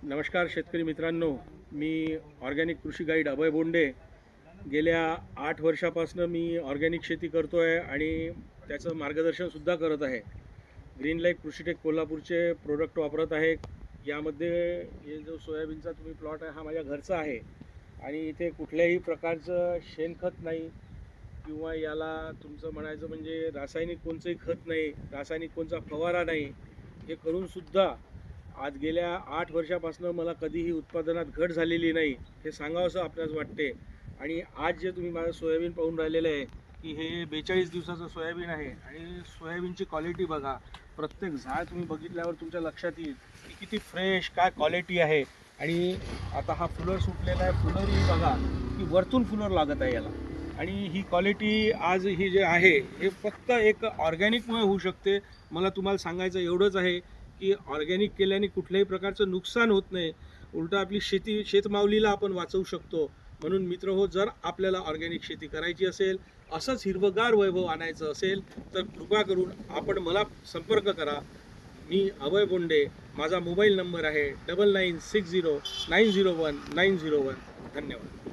नमस्कार शेतकरी मित्रांनो, मी ऑर्गॅनिक कृषी गाईड अभय बोंडे. गेल्या 8 वर्षापासून मी ऑर्गॅनिक शेती करतो आहे आणि त्याचं मार्गदर्शनसुद्धा करत आहे. ग्रीन लाईफ कृषीटेक कोल्हापूरचे प्रोडक्ट वापरत आहे. यामध्ये हे जो सोयाबीनचा तुम्ही प्लॉट आहे हा माझ्या घरचा आहे आणि इथे कुठल्याही प्रकारचं शेणखत नाही किंवा याला तुमचं म्हणायचं म्हणजे रासायनिक कोणचंही खत नाही, रासायनिक कोणचा फवारा नाही. हे करूनसुद्धा आज गेल्या 8 वर्षापासून मला कधीही उत्पादनात घट झालेली नाही, हे सांगावंसं आपल्याला वाटते. आणि आज जे तुम्ही माझं सोयाबीन पाहून राहिलेलं आहे की हे 42 दिवसाचं सोयाबीन आहे आणि सोयाबीनची क्वालिटी बघा. प्रत्येक झाड तुम्ही बघितल्यावर तुमच्या लक्षात येईल की किती फ्रेश काय क्वालिटी आहे. आणि आता हा फुलर सुटलेला आहे, फुलरही बघा की वरतून फुलर लागत आहे याला. आणि ही क्वालिटी आज ही जे आहे हे फक्त एक ऑर्गॅनिकमुळे होऊ शकते. मला तुम्हाला सांगायचं एवढंच आहे की ऑर्गॅनिक केल्याने कुठल्याही प्रकारचं नुकसान होत नाही, उलटं आपली शेतमावलीला आपण वाचवू शकतो. म्हणून मित्र हो, जर आपल्याला ऑर्गॅनिक शेती करायची असेल, असंच हिरवगार वैभव आणायचं असेल तर कृपा करून आपण मला संपर्क करा. मी अभय बोंडे. माझा मोबाईल नंबर आहे 9960901901. धन्यवाद.